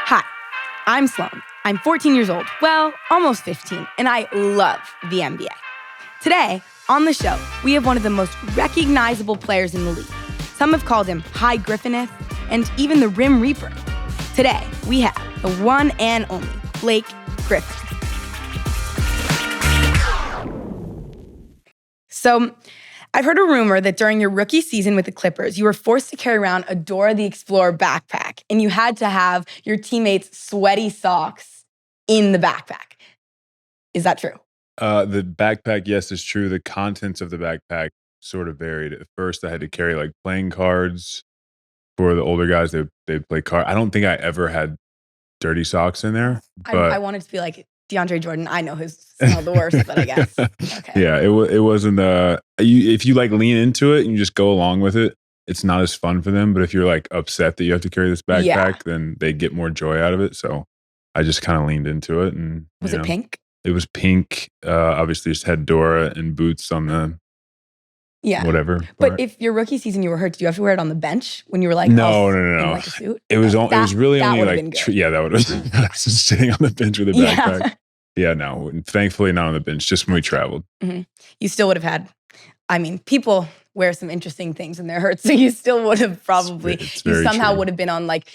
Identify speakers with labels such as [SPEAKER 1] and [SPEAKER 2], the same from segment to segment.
[SPEAKER 1] Hi, I'm Sloane. I'm 14 years old, well, almost 15, and I love the NBA. Today, on the show, we have one of the most recognizable players in the league. Some have called him High Griffineth and even the Rim Reaper. Today, we have the one and only Blake Griffin. So, I've heard a rumor that during your rookie season with the Clippers, you were forced to carry around a Dora the Explorer backpack, and you had to have your teammates' sweaty socks in the backpack. Is that true?
[SPEAKER 2] The backpack, yes, is true. The contents of the backpack sort of varied. At first, I had to carry like playing cards for the older guys. They'd play cards. I don't think I ever had dirty socks in there. But
[SPEAKER 1] I wanted to be like DeAndre Jordan. I know his smell the worst, but I guess. Okay.
[SPEAKER 2] Yeah, it wasn't. If you like lean into it and you just go along with it, it's not as fun for them. But if you're like upset that you have to carry this backpack, then they get more joy out of it. So I just kind of leaned into it. And
[SPEAKER 1] was it pink?
[SPEAKER 2] It was pink. Obviously, just had Dora and boots on the whatever.
[SPEAKER 1] But if your rookie season you were hurt, did you have to wear it on the bench when you were like
[SPEAKER 2] no.
[SPEAKER 1] in like a suit?
[SPEAKER 2] It was really only like that would have I was just sitting on the bench with a backpack. Yeah, no. Thankfully, not on the bench. Just when we traveled.
[SPEAKER 1] Mm-hmm. You still would have had. I mean, people wear some interesting things when they're hurt, so you still would have probably. You somehow would have been on like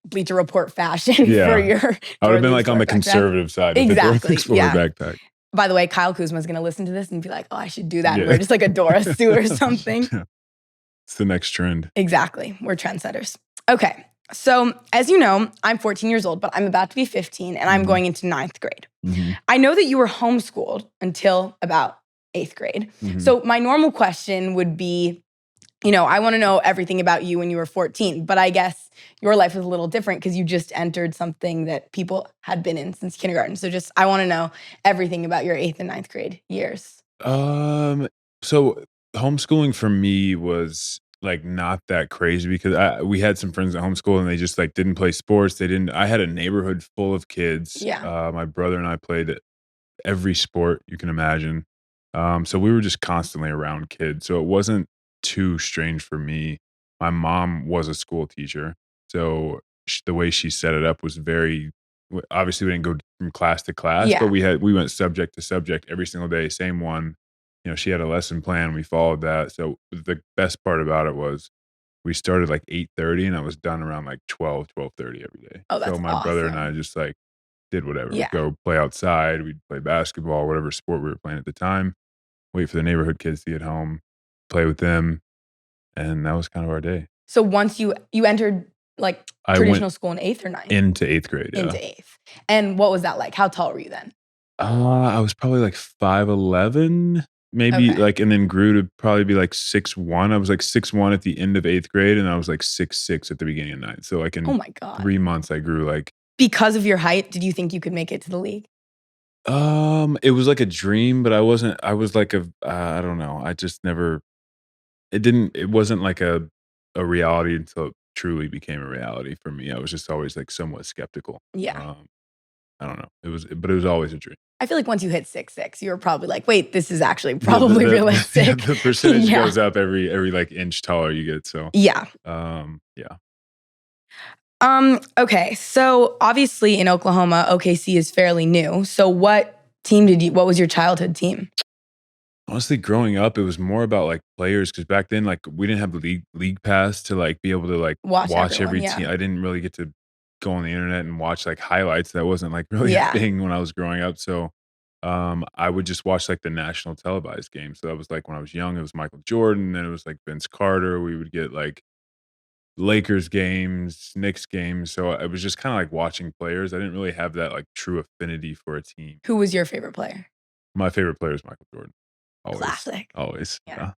[SPEAKER 1] Bleacher Report fashion for your.
[SPEAKER 2] I would have been like on the conservative side.
[SPEAKER 1] Exactly.
[SPEAKER 2] Backpack.
[SPEAKER 1] By the way, Kyle Kuzma's going to listen to this and be like, "Oh, I should do that." And wear just like a Dora suit or something.
[SPEAKER 2] It's the next trend.
[SPEAKER 1] Exactly. We're trendsetters. Okay. So, as you know, I'm 14 years old, but I'm about to be 15 and I'm going into 9th grade. Mm-hmm. I know that you were homeschooled until about 8th grade. Mm-hmm. So my normal question would be, I want to know everything about you when you were 14, but I guess your life was a little different because you just entered something that people had been in since kindergarten. So I want to know everything about your 8th and 9th grade years.
[SPEAKER 2] So homeschooling for me was like not that crazy because we had some friends at homeschool and they just like didn't play sports. I had a neighborhood full of kids.
[SPEAKER 1] Yeah.
[SPEAKER 2] My brother and I played every sport you can imagine. So we were just constantly around kids. So it wasn't too strange for me. My mom was a school teacher. So the way she set it up was obviously we didn't go from class to class, but we went subject to subject every single day, same one. She had a lesson plan. We followed that. So the best part about it was we started like 8:30 and I was done around like 12:30 every day.
[SPEAKER 1] Oh, that's
[SPEAKER 2] so my brother and I just like did whatever.
[SPEAKER 1] Yeah.
[SPEAKER 2] We'd go play outside. We'd play basketball, whatever sport we were playing at the time. Wait for the neighborhood kids to get home, play with them. And that was kind of our day.
[SPEAKER 1] So once you entered like traditional school in 8th or 9th?
[SPEAKER 2] Into 8th grade, yeah.
[SPEAKER 1] Into 8th. And what was that like? How tall were you then?
[SPEAKER 2] I was probably like 5'11", maybe and then grew to probably be like 6'1". I was like 6'1" at the end of 8th grade and I was like 6'6" at the beginning of 9th. So like in 3 months I grew like. Because
[SPEAKER 1] of your height, did you think you could make it to the league?
[SPEAKER 2] It was like a dream, but I was like I don't know. I just never, it wasn't like a reality until it truly became a reality for me. I was just always like somewhat skeptical.
[SPEAKER 1] Yeah.
[SPEAKER 2] I don't know. But it was always a dream.
[SPEAKER 1] I feel like once you hit 6'6", you were probably like, wait, this is actually probably realistic.
[SPEAKER 2] The percentage goes up every like inch taller you get. So
[SPEAKER 1] yeah. Okay. So obviously in Oklahoma, OKC is fairly new. So what was your childhood team?
[SPEAKER 2] Honestly, growing up, it was more about like players because back then, like we didn't have the league pass to like be able to like watch every team. I didn't really get to go on the internet and watch like highlights. That wasn't like really a thing when I was growing up. So I would just watch like the national televised games. So that was like when I was young, it was Michael Jordan, then it was like Vince Carter. We would get like Lakers games, Knicks games. So it was just kind of like watching players. I didn't really have that like true affinity for a team.
[SPEAKER 1] Who was your favorite player?
[SPEAKER 2] My favorite player is Michael Jordan. Always.
[SPEAKER 1] Classic.
[SPEAKER 2] Always. Yeah.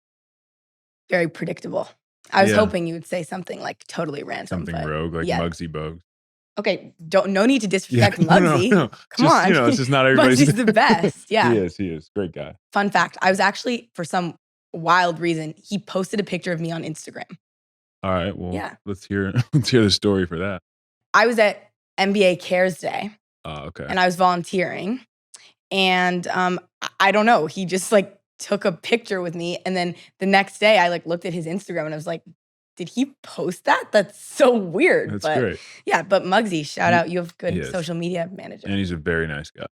[SPEAKER 1] Very predictable. I was hoping you would say something like totally random.
[SPEAKER 2] Something rogue, like Mugsy Bogues.
[SPEAKER 1] Okay, no need to disrespect Mugsy.
[SPEAKER 2] No.
[SPEAKER 1] Come on.
[SPEAKER 2] It's just not everybody's.
[SPEAKER 1] Mugsy's the best. Yeah.
[SPEAKER 2] He is. Great guy.
[SPEAKER 1] Fun fact, I was actually, for some wild reason, he posted a picture of me on Instagram.
[SPEAKER 2] All right, well, let's hear the story for that.
[SPEAKER 1] I was at NBA Cares Day.
[SPEAKER 2] Okay.
[SPEAKER 1] And I was volunteering. And I don't know, he just like took a picture with me. And then the next day I like looked at his Instagram and I was like, did he post that? That's so weird.
[SPEAKER 2] That's great.
[SPEAKER 1] Yeah, but Mugsy, shout out. You have good social media manager.
[SPEAKER 2] And he's a very nice guy.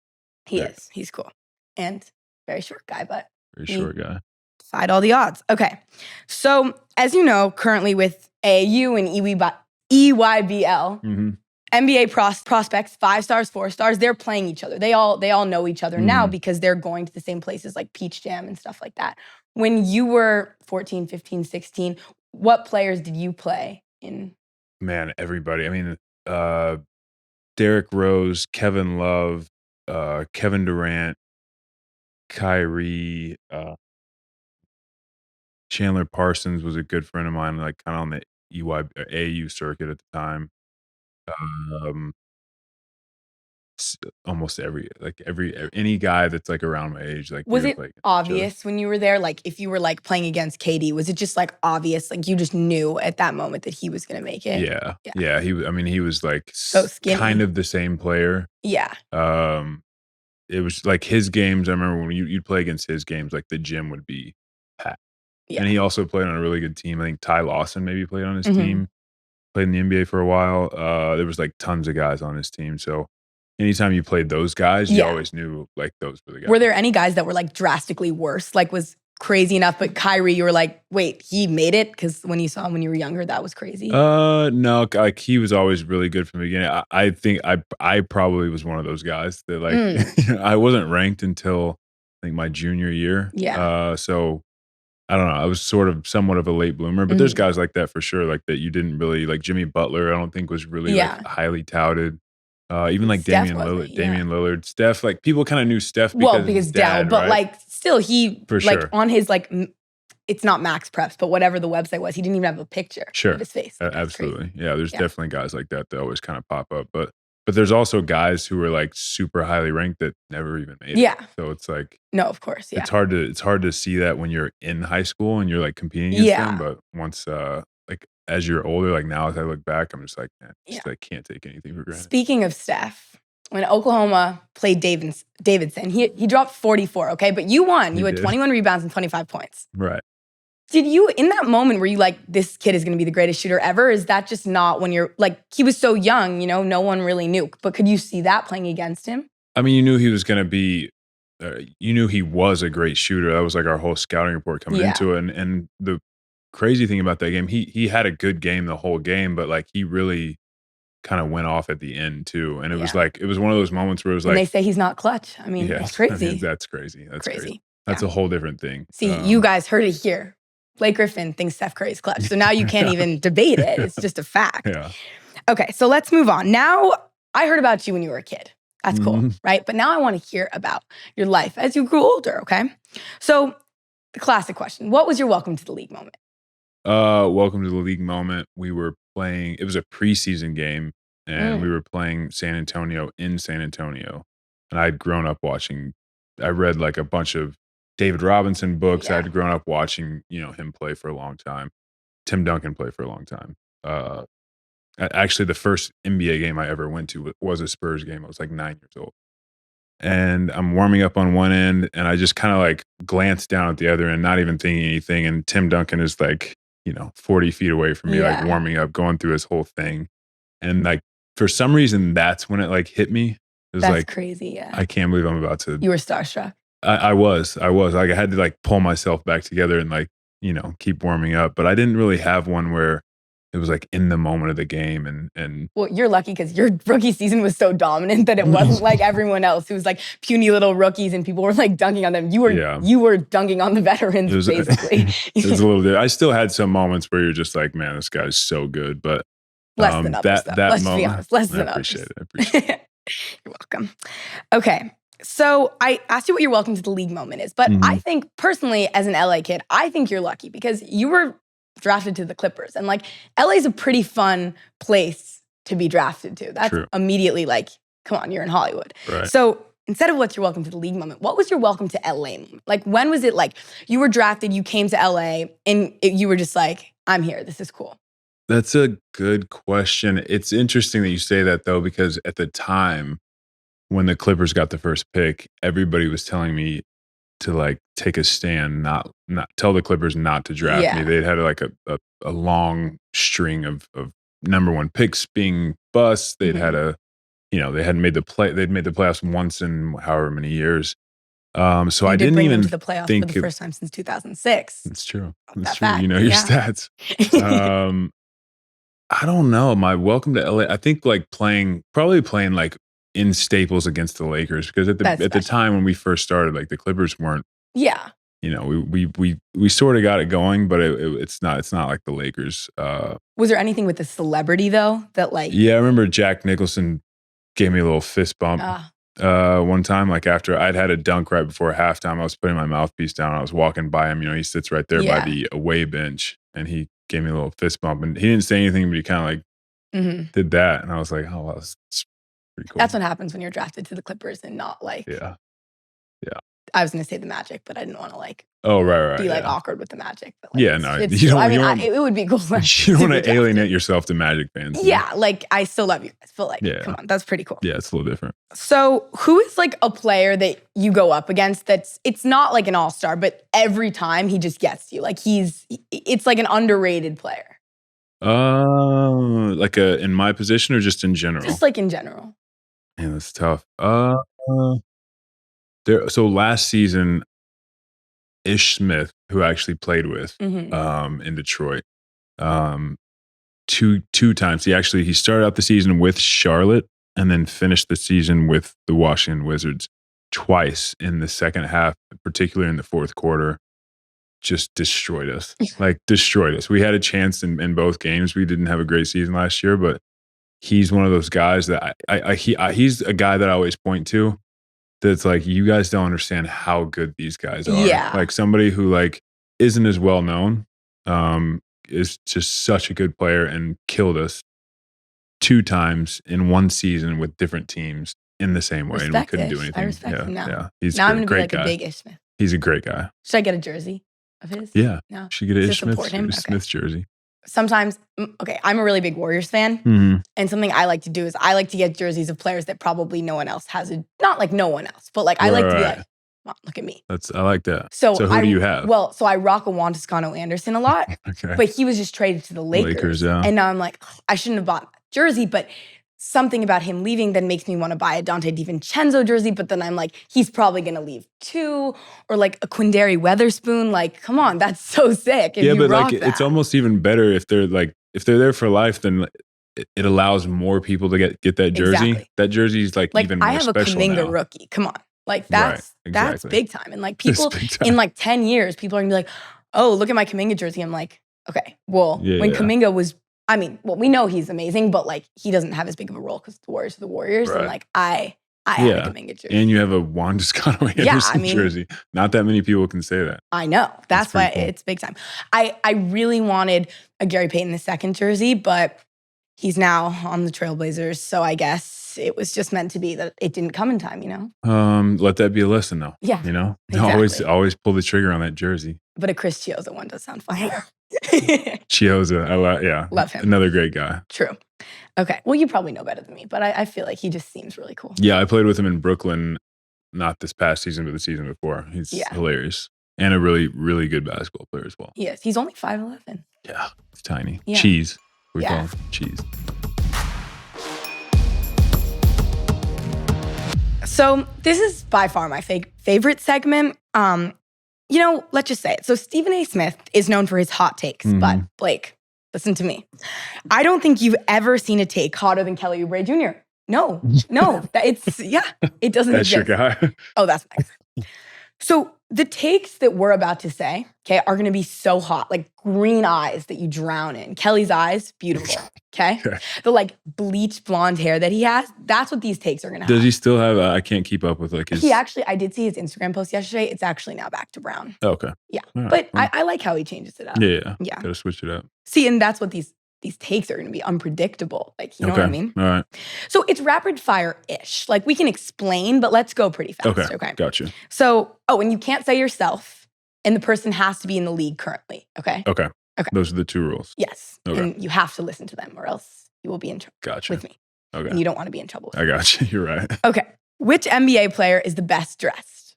[SPEAKER 1] He is. He's cool. And very short guy, but
[SPEAKER 2] very short guy.
[SPEAKER 1] Defied all the odds. Okay. So, as you know, currently with AAU and EYBL, NBA prospects, 5 stars, 4 stars, they're playing each other. They all know each other now because they're going to the same places like Peach Jam and stuff like that. When you were 14, 15, 16, what players did you play in?
[SPEAKER 2] Man, everybody. I mean, Derrick Rose, Kevin Love, Kevin Durant, Kyrie, Chandler Parsons was a good friend of mine, like kind of on the AAU circuit at the time. Almost any guy that's like around my age, like
[SPEAKER 1] was it obvious when you were there? Like if you were like playing against KD, was it just like obvious? Like you just knew at that moment that he was gonna make it?
[SPEAKER 2] Yeah. He was like
[SPEAKER 1] so
[SPEAKER 2] kind of the same player.
[SPEAKER 1] Yeah.
[SPEAKER 2] It was like his games. I remember when you'd play against his games, like the gym would be packed. Yeah. And he also played on a really good team. I think Ty Lawson maybe played on his team. Played in the NBA for a while. There was like tons of guys on his team. So anytime you played those guys, you always knew like those were the guys.
[SPEAKER 1] Were there any guys that were like drastically worse? Like was crazy enough, but Kyrie, you were like, wait, he made it? Because when you saw him when you were younger, that was crazy.
[SPEAKER 2] No, like he was always really good from the beginning. I think I probably was one of those guys that like I wasn't ranked until I think my junior year.
[SPEAKER 1] Yeah.
[SPEAKER 2] So I don't know. I was sort of somewhat of a late bloomer, but there's guys like that for sure. Like that you didn't really like. Jimmy Butler, I don't think was really like highly touted. Even like
[SPEAKER 1] Steph
[SPEAKER 2] Damian Lillard, Steph, like people kind of knew Steph because
[SPEAKER 1] because dad, but like still he
[SPEAKER 2] for
[SPEAKER 1] like
[SPEAKER 2] sure.
[SPEAKER 1] on his like it's not Max Preps, but whatever the website was, he didn't even have a picture of his face. Like,
[SPEAKER 2] absolutely. Yeah, there's definitely guys like that always kind of pop up. But there's also guys who are like super highly ranked that never even made it.
[SPEAKER 1] Yeah.
[SPEAKER 2] So it's like
[SPEAKER 1] no, of course. Yeah.
[SPEAKER 2] It's hard to see that when you're in high school and you're like competing against them. But once like as you're older, like now as I look back, I'm just like, man, I can't take anything for granted.
[SPEAKER 1] Speaking of Steph, when Oklahoma played Davidson, he dropped 44, okay? But you won. You had 21 rebounds and 25 points.
[SPEAKER 2] Right.
[SPEAKER 1] Did you, in that moment, were you like, this kid is going to be the greatest shooter ever? Is that just not when you're, like, he was so young, you know, no one really knew. But could you see that playing against him?
[SPEAKER 2] I mean, you knew he was going to be, you knew he was a great shooter. That was like our whole scouting report coming into it. And the crazy thing about that game, he had a good game the whole game, but like he really kind of went off at the end too. And it was like, it was one of those moments where it was like.
[SPEAKER 1] And they say he's not clutch. I mean, that's crazy.
[SPEAKER 2] I mean, that's crazy. That's crazy. That's a whole different thing.
[SPEAKER 1] See, you guys heard it here. Blake Griffin thinks Steph Curry is clutch. So now you can't even debate it. It's just a fact.
[SPEAKER 2] Yeah.
[SPEAKER 1] Okay, so let's move on. Now, I heard about you when you were a kid. That's cool, right? But now I want to hear about your life as you grew older, okay? So, the classic question. What was your welcome to the league moment?
[SPEAKER 2] Welcome to the league moment. We were playing, it was a preseason game, and we were playing San Antonio in San Antonio. And I'd grown up watching, I read like a bunch of David Robinson books. I'd grown up watching, you know, him play for a long time. Tim Duncan play for a long time. Actually, the first NBA game I ever went to was a Spurs game. I was like 9 years old. And I'm warming up on one end, and I just kind of like glanced down at the other end, not even thinking anything. And Tim Duncan is like, you know, 40 feet away from me, like warming up, going through his whole thing. And like, for some reason, that's when it like hit me. It was like
[SPEAKER 1] crazy. Yeah.
[SPEAKER 2] I can't believe I'm about to.
[SPEAKER 1] You were starstruck.
[SPEAKER 2] I was like, I had to like pull myself back together and like, you know, keep warming up. But I didn't really have one where it was like in the moment of the game. And
[SPEAKER 1] well, you're lucky because your rookie season was so dominant that it wasn't like everyone else who was like puny little rookies and people were like dunking on them. You were dunking on the veterans, basically.
[SPEAKER 2] It was a little bit. I still had some moments where you're just like, man, this guy's so good. But
[SPEAKER 1] less than others,
[SPEAKER 2] that
[SPEAKER 1] Let's
[SPEAKER 2] moment,
[SPEAKER 1] be honest, less than
[SPEAKER 2] others. I appreciate it.
[SPEAKER 1] You're welcome. Okay. So I asked you what your welcome to the league moment is, but I think personally, as an LA kid, I think you're lucky because you were drafted to the Clippers, and like LA is a pretty fun place to be drafted to. That's immediately like, come on, you're in Hollywood.
[SPEAKER 2] Right.
[SPEAKER 1] So instead of what's your welcome to the league moment, what was your welcome to LA moment? Like when was it like you were drafted, you came to LA, and you were just like, I'm here, this is cool?
[SPEAKER 2] That's a good question. It's interesting that you say that though, because at the time, when the Clippers got the first pick, everybody was telling me to like take a stand, not tell the Clippers not to draft me. They'd had like a long string of number one picks being busts. They'd had they hadn't made they'd made the playoffs once in however many years. So I didn't even
[SPEAKER 1] them to the playoffs for the first time since 2006.
[SPEAKER 2] That's true. That's true. You know your stats. I don't know. My welcome to LA. I think like probably playing like in Staples against the Lakers, because at the time when we first started, like the Clippers weren't.
[SPEAKER 1] Yeah.
[SPEAKER 2] We sort of got it going, but it's not like the Lakers.
[SPEAKER 1] Was there anything with the celebrity though that like?
[SPEAKER 2] Yeah, I remember Jack Nicholson gave me a little fist bump one time. Like after I'd had a dunk right before halftime, I was putting my mouthpiece down. I was walking by him. He sits right there by the away bench, and he gave me a little fist bump. And he didn't say anything, but he kind of like did that, and I was like, oh, wow, that's pretty cool.
[SPEAKER 1] That's what happens when you're drafted to the Clippers and not like.
[SPEAKER 2] Yeah.
[SPEAKER 1] I was going to say the Magic, but I didn't want to like.
[SPEAKER 2] Oh, right.
[SPEAKER 1] Be like awkward with the Magic. But, like,
[SPEAKER 2] yeah, no,
[SPEAKER 1] you don't. It would be cool.
[SPEAKER 2] You don't want to alienate yourself to Magic fans.
[SPEAKER 1] Yeah, like I still love you guys. But like, come on, that's pretty cool.
[SPEAKER 2] Yeah, it's a little different.
[SPEAKER 1] So, who is like a player that you go up against it's not like an all-star, but every time he just gets you? Like it's like an underrated player.
[SPEAKER 2] Like in my position or just in general?
[SPEAKER 1] Just like in general.
[SPEAKER 2] Yeah, that's tough. So last season, Ish Smith, who I actually played with in Detroit, two times. He started out the season with Charlotte and then finished the season with the Washington Wizards twice in the second half, particularly in the fourth quarter. Just destroyed us. We had a chance in both games. We didn't have a great season last year, but he's one of those guys that he's a guy that I always point to. That's like, you guys don't understand how good these guys are.
[SPEAKER 1] Yeah.
[SPEAKER 2] Like somebody who like isn't as well known, is just such a good player and killed us 2 times in one season with different teams in the same way. And we couldn't do anything.
[SPEAKER 1] I respect him now.
[SPEAKER 2] Yeah. He's
[SPEAKER 1] now I'm going to be
[SPEAKER 2] great
[SPEAKER 1] like
[SPEAKER 2] guy.
[SPEAKER 1] a big Ish Smith.
[SPEAKER 2] He's a great guy.
[SPEAKER 1] Should I get a jersey of his?
[SPEAKER 2] Yeah.
[SPEAKER 1] No.
[SPEAKER 2] Should get an Ish Smith jersey.
[SPEAKER 1] Sometimes, I'm a really big Warriors fan. And something I like to do is I like to get jerseys of players that probably no one else has. Not like no one else, but like I like to be like, come on, look at me.
[SPEAKER 2] I like that.
[SPEAKER 1] So
[SPEAKER 2] who do you have?
[SPEAKER 1] Well, so I rock a Juan Toscano Anderson a lot, but he was just traded to the Lakers. And now I'm like, I shouldn't have bought that jersey, but something about him leaving then makes me want to buy a Dante DiVincenzo jersey, but then I'm like, he's probably going to leave too. Or like a Quindary Weatherspoon. Like, come on, that's so sick.
[SPEAKER 2] Yeah, but like it's almost even better if they're there for life, then it allows more people to get that jersey.
[SPEAKER 1] Exactly.
[SPEAKER 2] That jersey's like even more special now.
[SPEAKER 1] I have a Kuminga rookie. Come on. Like that's big time. And like people in like 10 years, people are going to be like, oh, look at my Kuminga jersey. I'm like, okay, well, when Kuminga was, we know he's amazing, but like he doesn't have as big of a role because the Warriors are the Warriors. Right. And like I have a Kuminga jersey.
[SPEAKER 2] And you have a Juan Toscano Anderson jersey. Not that many people can say that.
[SPEAKER 1] I know. That's why cool. It's big time. I really wanted a Gary Payton II jersey, but he's now on the Trailblazers. So I guess it was just meant to be that it didn't come in time,
[SPEAKER 2] Let that be a lesson though.
[SPEAKER 1] Yeah.
[SPEAKER 2] Exactly. Always pull the trigger on that jersey.
[SPEAKER 1] But a Chris Chiozza one does sound fun.
[SPEAKER 2] Chiozza,
[SPEAKER 1] love him.
[SPEAKER 2] Another great guy.
[SPEAKER 1] True. Okay. Well, you probably know better than me, but I feel like he just seems really cool.
[SPEAKER 2] Yeah, I played with him in Brooklyn, not this past season, but the season before. He's hilarious. And a really, really good basketball player as well.
[SPEAKER 1] Yes. He's only 5'11".
[SPEAKER 2] Yeah. He's tiny.
[SPEAKER 1] Yeah.
[SPEAKER 2] Cheese. We call him cheese.
[SPEAKER 1] So this is by far my favorite segment. Let's just say it. So Stephen A. Smith is known for his hot takes, but Blake, listen to me. I don't think you've ever seen a take hotter than Kelly Oubre Jr. No, it doesn't
[SPEAKER 2] exist. That's your guy.
[SPEAKER 1] Oh, that's my guy. So the takes that we're about to say, are going to be so hot, like green eyes that you drown in. Kelly's eyes, beautiful, okay? The like bleached blonde hair that he has, that's what these takes are going to have.
[SPEAKER 2] Does he still have, I can't keep up with like his...
[SPEAKER 1] I did see his Instagram post yesterday. It's actually now back to brown.
[SPEAKER 2] Oh, okay.
[SPEAKER 1] Yeah, but I like how he changes it up.
[SPEAKER 2] Yeah. Gotta switch it up.
[SPEAKER 1] See, and that's what these takes are going to be unpredictable. Like, you know what I mean?
[SPEAKER 2] All right.
[SPEAKER 1] So it's rapid fire-ish. Like we can explain, but let's go pretty fast. Okay.
[SPEAKER 2] Gotcha.
[SPEAKER 1] So, and you can't say yourself, and the person has to be in the league currently. Okay.
[SPEAKER 2] Those are the 2 rules.
[SPEAKER 1] Yes.
[SPEAKER 2] Okay.
[SPEAKER 1] And you have to listen to them or else you will be in trouble with me.
[SPEAKER 2] Okay.
[SPEAKER 1] And you don't want to be in trouble with me.
[SPEAKER 2] I got you. You're right.
[SPEAKER 1] Okay. Which NBA player is the best dressed?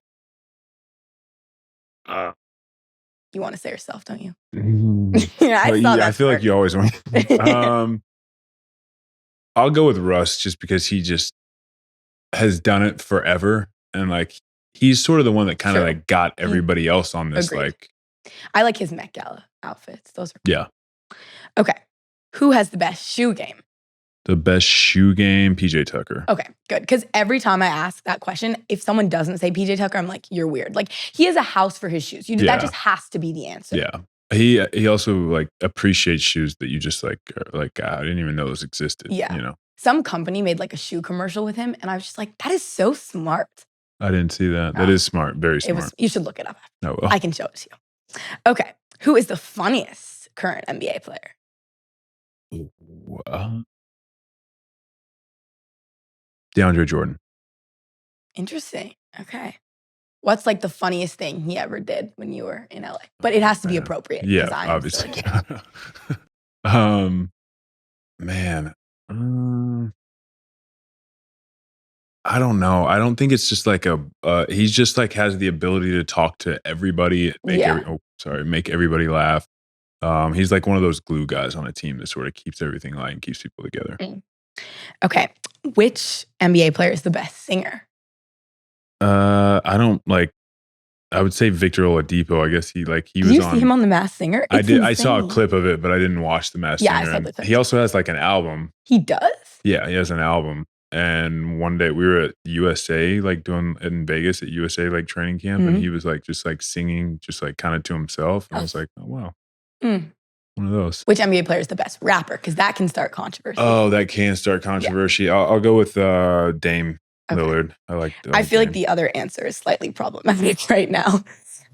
[SPEAKER 1] You want to say yourself, don't you?
[SPEAKER 2] Yeah, I feel like you always want. I'll go with Russ just because he just has done it forever, and like he's sort of the one that kind of like got everybody else on this.
[SPEAKER 1] Agreed.
[SPEAKER 2] Like,
[SPEAKER 1] I like his Met Gala outfits. Those are
[SPEAKER 2] cool. Yeah.
[SPEAKER 1] Okay, who has the best shoe game?
[SPEAKER 2] The best shoe game, PJ Tucker.
[SPEAKER 1] Okay, good. Because every time I ask that question, if someone doesn't say PJ Tucker, I'm like, you're weird. Like, he has a house for his shoes. That just has to be the answer.
[SPEAKER 2] Yeah. He also like appreciates shoes that you just like are like, God, I didn't even know those existed.
[SPEAKER 1] Yeah.
[SPEAKER 2] You know?
[SPEAKER 1] Some company made like a shoe commercial with him, and I was just like, that is so smart.
[SPEAKER 2] I didn't see that. That is smart. Very smart.
[SPEAKER 1] You should look it up.
[SPEAKER 2] I will.
[SPEAKER 1] I can show it to you. Okay. Who is the funniest current NBA player?
[SPEAKER 2] DeAndre Jordan.
[SPEAKER 1] Interesting. Okay. What's like the funniest thing he ever did when you were in LA? But it has to be appropriate.
[SPEAKER 2] Yeah, obviously. Man. I don't know. I don't think it's just like he's just like has the ability to talk to everybody, make everybody laugh. He's like one of those glue guys on a team that sort of keeps everything light and keeps people together.
[SPEAKER 1] Okay. Which NBA player is the best singer?
[SPEAKER 2] I don't like. I would say Victor Oladipo. I guess he was on.
[SPEAKER 1] Did you see him on The Masked Singer?
[SPEAKER 2] I did. Insane. I saw a clip of it, but I didn't watch The Masked Singer.
[SPEAKER 1] I saw the clip.
[SPEAKER 2] He also has like an album.
[SPEAKER 1] He does?
[SPEAKER 2] Yeah, he has an album. And one day we were at USA, like doing it in Vegas at USA, like training camp, and he was like just like singing, just like kind of to himself. And I was like, oh wow, one of those.
[SPEAKER 1] Which NBA player is the best rapper? Because that can start controversy.
[SPEAKER 2] Oh, that can start controversy. Yeah. I'll go with Dame Lillard. I
[SPEAKER 1] feel like the other answer is slightly problematic right now.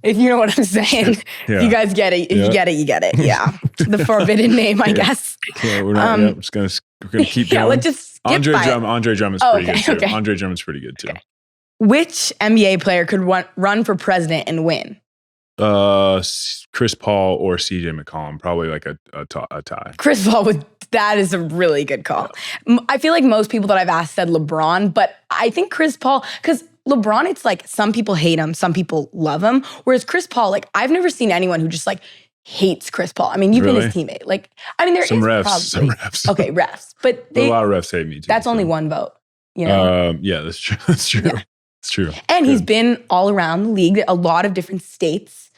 [SPEAKER 1] If you know what I'm saying. If you guys get it. If you get it, you get it. Yeah. The forbidden name, I guess.
[SPEAKER 2] Yeah, we're not. We're gonna keep going.
[SPEAKER 1] Let's just skip
[SPEAKER 2] Andre Drummond's pretty good too.
[SPEAKER 1] Okay.
[SPEAKER 2] Andre Drummond's pretty good too. Okay.
[SPEAKER 1] Which NBA player could run for president and win?
[SPEAKER 2] Chris Paul or CJ McCollum, probably like a tie.
[SPEAKER 1] Chris Paul that is a really good call. Yeah. I feel like most people that I've asked said LeBron, but I think Chris Paul, because LeBron, it's like some people hate him, some people love him. Whereas Chris Paul, like I've never seen anyone who just like hates Chris Paul. I mean, you've been his teammate. Like, I mean,
[SPEAKER 2] some refs.
[SPEAKER 1] Okay, refs. But
[SPEAKER 2] a lot of refs hate me too.
[SPEAKER 1] That's only one vote. You know?
[SPEAKER 2] Yeah, that's true. That's true. Yeah. It's true.
[SPEAKER 1] And he's been all around the league. A lot of different states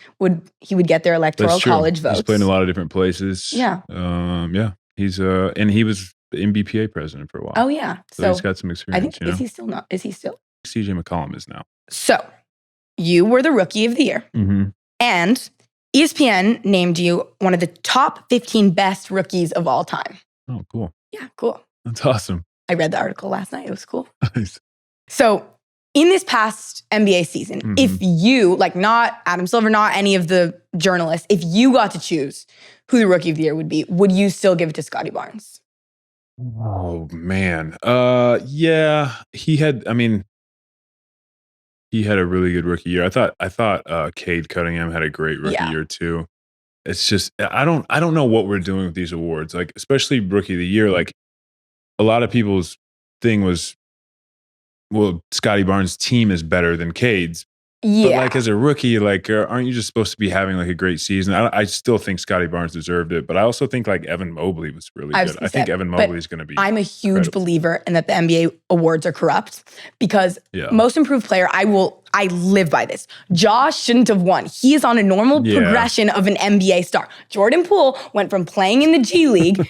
[SPEAKER 1] he would get their electoral college votes.
[SPEAKER 2] He's played in a lot of different places.
[SPEAKER 1] Yeah.
[SPEAKER 2] Yeah. He's and he was the NBPA president for a while.
[SPEAKER 1] Oh yeah.
[SPEAKER 2] So he's got some experience.
[SPEAKER 1] I think, is he still not? Is he still?
[SPEAKER 2] CJ McCollum is now.
[SPEAKER 1] So you were the rookie of the year.
[SPEAKER 2] Mm-hmm.
[SPEAKER 1] And ESPN named you one of the top 15 best rookies of all time.
[SPEAKER 2] Oh, cool.
[SPEAKER 1] Yeah, cool.
[SPEAKER 2] That's awesome.
[SPEAKER 1] I read the article last night. It was cool.
[SPEAKER 2] Nice.
[SPEAKER 1] So in this past NBA season, if you, like not Adam Silver, not any of the journalists, if you got to choose who the rookie of the year would be, would you still give it to Scotty Barnes?
[SPEAKER 2] Oh, man. Yeah. He had a really good rookie year. I thought Cade Cunningham had a great rookie year too. It's just I don't know what we're doing with these awards. Like especially rookie of the year. Like a lot of people's thing was, well, Scotty Barnes' team is better than Cade's.
[SPEAKER 1] Yeah.
[SPEAKER 2] But like as a rookie, like aren't you just supposed to be having like a great season? I still think Scotty Barnes deserved it, but I also think like Evan Mobley was really good. I think Evan Mobley is going to be.
[SPEAKER 1] I'm a huge believer in that the NBA awards are corrupt because most improved player, I live by this. Josh shouldn't have won. He is on a normal progression of an NBA star. Jordan Poole went from playing in the G League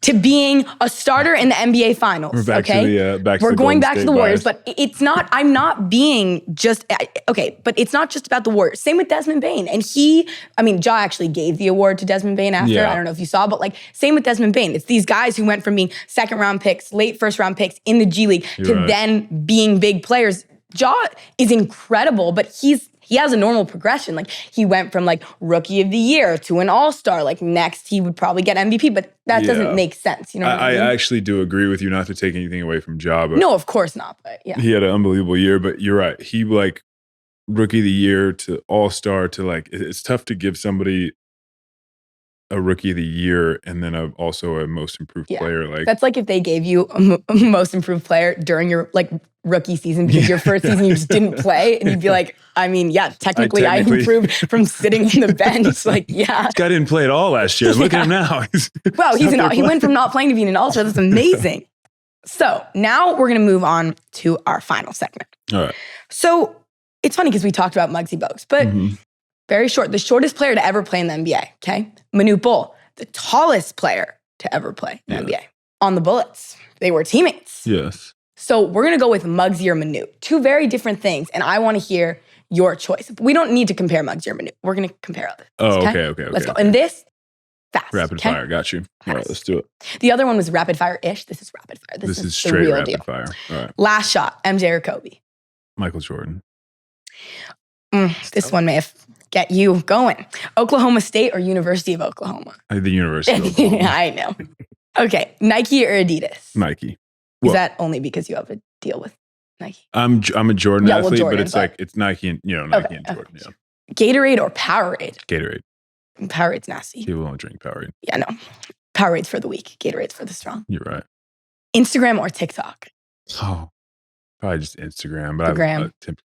[SPEAKER 1] to being a starter in the NBA Finals.
[SPEAKER 2] We're back to the
[SPEAKER 1] We're going back to the Warriors,
[SPEAKER 2] bias.
[SPEAKER 1] but it's not. I'm not being just but it's not just about the Warriors. Same with Desmond Bane, and Ja actually gave the award to Desmond Bane after. I don't know if you saw, but like same with Desmond Bane. It's these guys who went from being second round picks, late first round picks in the G League then being big players. Ja is incredible, but he has a normal progression. Like he went from like rookie of the year to an all-star. Like next he would probably get MVP, but that doesn't make sense. You know what I mean?
[SPEAKER 2] I actually do agree with you, not to take anything away from Ja. But
[SPEAKER 1] no, of course not. But yeah.
[SPEAKER 2] He had an unbelievable year, but you're right. He like rookie of the year to all-star to like, it's tough to give somebody a rookie of the year and then also a most improved player. Like
[SPEAKER 1] that's like if they gave you a most improved player during your like rookie season because your first season you just didn't play, and you'd be like, I mean, technically I improved from sitting on the bench. Like,
[SPEAKER 2] This guy didn't play at all last year. Look at him now.
[SPEAKER 1] He went from not playing to being an all-star. That's amazing. So now we're going to move on to our final segment.
[SPEAKER 2] All right.
[SPEAKER 1] So it's funny because we talked about Mugsy Bogues, but very short. The shortest player to ever play in the NBA, okay? Manute Bol, the tallest player to ever play in the NBA. On the Bullets, they were teammates.
[SPEAKER 2] Yes.
[SPEAKER 1] So we're going to go with Mugsy or Manute. Two very different things, and I want to hear your choice. We don't need to compare Mugsy or Manute. We're going to compare others.
[SPEAKER 2] Okay.
[SPEAKER 1] Let's go. And this, fast.
[SPEAKER 2] Rapid fire. Got you. All right, let's do it.
[SPEAKER 1] The other one was rapid fire-ish. This is rapid fire.
[SPEAKER 2] This is straight
[SPEAKER 1] real
[SPEAKER 2] rapid
[SPEAKER 1] deal.
[SPEAKER 2] fire. All right.
[SPEAKER 1] Last shot, MJ or Kobe?
[SPEAKER 2] Michael Jordan.
[SPEAKER 1] This one may get you going. Oklahoma State or University of Oklahoma?
[SPEAKER 2] The University of Oklahoma.
[SPEAKER 1] I know. Okay, Nike or Adidas?
[SPEAKER 2] Nike.
[SPEAKER 1] Is that only because you have a deal with Nike?
[SPEAKER 2] I'm a Jordan athlete,
[SPEAKER 1] Jordan,
[SPEAKER 2] but it's like it's Nike and Nike and Jordan.
[SPEAKER 1] Okay. Yeah. Gatorade or Powerade?
[SPEAKER 2] Gatorade.
[SPEAKER 1] Powerade's nasty.
[SPEAKER 2] People don't drink Powerade.
[SPEAKER 1] Yeah, no. Powerade's for the weak. Gatorade's for the strong.
[SPEAKER 2] You're right.
[SPEAKER 1] Instagram or TikTok?
[SPEAKER 2] Oh, probably just Instagram, but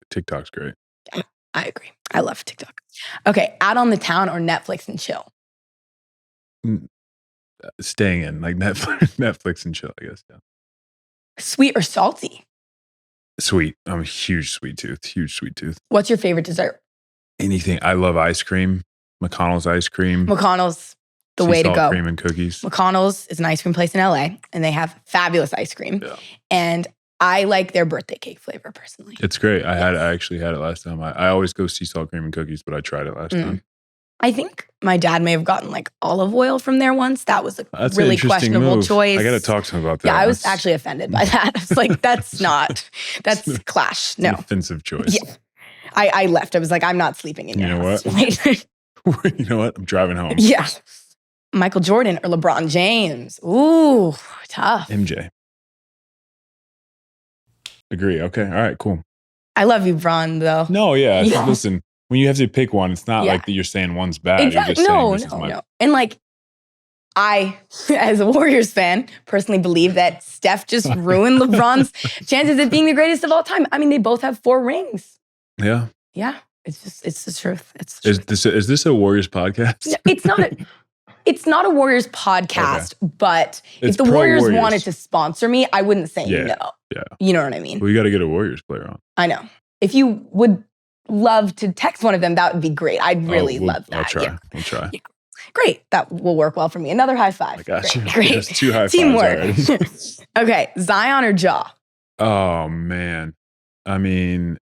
[SPEAKER 2] TikTok's great.
[SPEAKER 1] Yeah, I agree. I love TikTok. Okay, Out on the Town or Netflix and chill?
[SPEAKER 2] Staying in, like Netflix and chill, I guess. Yeah.
[SPEAKER 1] Sweet or salty?
[SPEAKER 2] Sweet. I'm a huge sweet tooth.
[SPEAKER 1] What's your favorite dessert?
[SPEAKER 2] Anything. I love ice cream. McConnell's ice cream.
[SPEAKER 1] McConnell's, the way to go.
[SPEAKER 2] Cream and cookies.
[SPEAKER 1] McConnell's is an ice cream place in LA, and they have fabulous ice cream. Yeah. And I like their birthday cake flavor personally.
[SPEAKER 2] It's great. I actually had it last time. I always go sea salt cream and cookies, but I tried it last time.
[SPEAKER 1] I think my dad may have gotten like olive oil from there once. That was a really questionable choice.
[SPEAKER 2] I got to talk to him about that.
[SPEAKER 1] Yeah, I was actually offended by that. I was like, that's clash. No.
[SPEAKER 2] An offensive choice.
[SPEAKER 1] Yeah. I left. I was like, I'm not sleeping in your house.
[SPEAKER 2] You know what? I'm driving home.
[SPEAKER 1] Yeah. Michael Jordan or LeBron James? Ooh, tough.
[SPEAKER 2] MJ. Agree. Okay. All right, cool.
[SPEAKER 1] I love you, Bron, though.
[SPEAKER 2] No, yeah. Listen, when you have to pick one, it's not like that you're saying one's bad.
[SPEAKER 1] Exactly.
[SPEAKER 2] You're just saying
[SPEAKER 1] no. And like, I, as a Warriors fan, personally believe that Steph just ruined LeBron's chances of being the greatest of all time. I mean, they both have 4 rings.
[SPEAKER 2] Yeah.
[SPEAKER 1] Yeah. It's the truth.
[SPEAKER 2] Is this a Warriors podcast?
[SPEAKER 1] No, it's not a Warriors podcast, but if the Warriors wanted to sponsor me, I wouldn't say no.
[SPEAKER 2] Yeah.
[SPEAKER 1] You know what I mean?
[SPEAKER 2] Well, you got to get a Warriors player on.
[SPEAKER 1] I know. If you would love to text one of them, that would be great. I'd really love that.
[SPEAKER 2] I'll try. Yeah. We'll try. Yeah.
[SPEAKER 1] Great. That will work well for me. Another high five.
[SPEAKER 2] I got you.
[SPEAKER 1] Great.
[SPEAKER 2] There's 2 high fives
[SPEAKER 1] Teamwork.
[SPEAKER 2] already.
[SPEAKER 1] Okay. Zion or Ja?
[SPEAKER 2] Oh, man. I mean,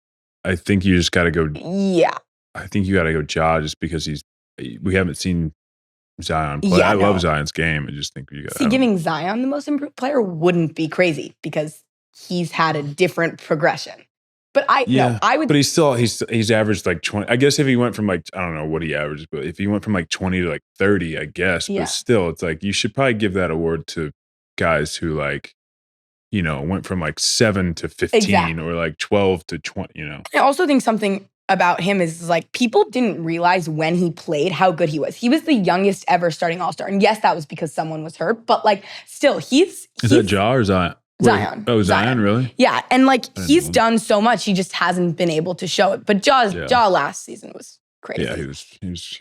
[SPEAKER 2] I think you just got to go.
[SPEAKER 1] Yeah.
[SPEAKER 2] I think you got to go Ja just because we haven't seen Zion play. Yeah, I love Zion's game. I just think you got.
[SPEAKER 1] Giving Zion the most improved player wouldn't be crazy because he's had a different progression. But I would.
[SPEAKER 2] But he's averaged like 20. I guess if he went from like, I don't know what he averages, but if he went from like 20 to like 30, I guess. Yeah. But still, it's like you should probably give that award to guys who like, went from like 7 to 15 or like 12 to 20.
[SPEAKER 1] I also think something about him is like people didn't realize when he played how good he was. He was the youngest ever starting All-Star. And yes, that was because someone was hurt, but like still Is
[SPEAKER 2] that Ja or Zion?
[SPEAKER 1] Zion.
[SPEAKER 2] Oh, Zion, really?
[SPEAKER 1] Yeah. And like he's done so much, he just hasn't been able to show it. But Ja last season was crazy.
[SPEAKER 2] Yeah, he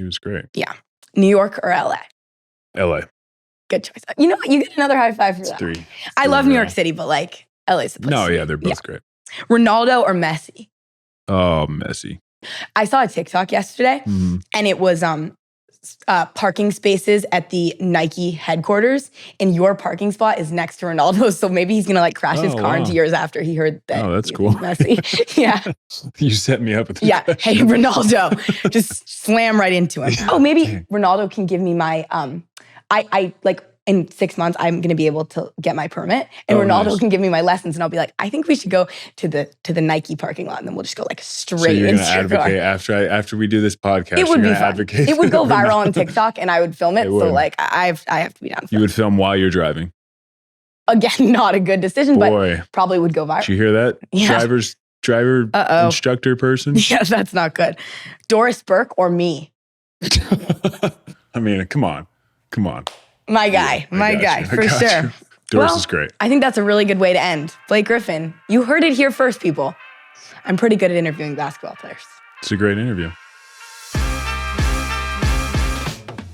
[SPEAKER 2] was great.
[SPEAKER 1] Yeah. New York or LA?
[SPEAKER 2] LA.
[SPEAKER 1] Good choice. You know what? You get another high five for that.
[SPEAKER 2] 3.
[SPEAKER 1] I love New York City, but like LA's the place.
[SPEAKER 2] No, yeah, they're both great.
[SPEAKER 1] Ronaldo or Messi?
[SPEAKER 2] Oh, Messi.
[SPEAKER 1] I saw a TikTok yesterday, and it was parking spaces at the Nike headquarters, and your parking spot is next to Ronaldo's, so maybe he's gonna like crash his car into yours after he heard that.
[SPEAKER 2] Oh, that's cool.
[SPEAKER 1] Messi. Yeah.
[SPEAKER 2] You set me up with this.
[SPEAKER 1] Yeah. Hey, Ronaldo, just slam right into him. Oh, maybe Ronaldo can give me my I like. In 6 months, I'm going to be able to get my permit, and Ronaldo can give me my lessons, and I'll be like, I think we should go to the Nike parking lot, and then we'll just go like straight into your
[SPEAKER 2] advocate car. After we do this podcast.
[SPEAKER 1] It would be fun.
[SPEAKER 2] Advocate.
[SPEAKER 1] It would go viral on TikTok, and I would film it. So like, I have to be down for
[SPEAKER 2] You would film while you're driving.
[SPEAKER 1] Again, not a good decision, but probably would go viral.
[SPEAKER 2] Did you hear that?
[SPEAKER 1] Yeah.
[SPEAKER 2] Driver instructor person.
[SPEAKER 1] Yeah, that's not good. Doris Burke or me?
[SPEAKER 2] I mean, come on. Come on.
[SPEAKER 1] My guy, for sure.
[SPEAKER 2] Doris is great.
[SPEAKER 1] I think that's a really good way to end. Blake Griffin, you heard it here first, people. I'm pretty good at interviewing basketball players.
[SPEAKER 2] It's a great interview.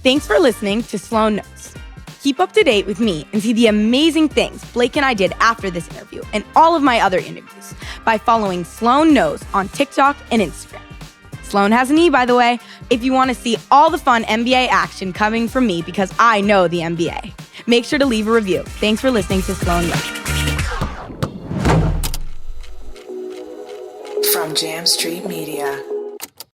[SPEAKER 1] Thanks for listening to Sloane Knows. Keep up to date with me and see the amazing things Blake and I did after this interview and all of my other interviews by following Sloane Knows on TikTok and Instagram. Sloane has an E, by the way, if you want to see all the fun NBA action coming from me because I know the NBA. Make sure to leave a review. Thanks for listening to Sloane Knows.
[SPEAKER 3] From Jam Street Media.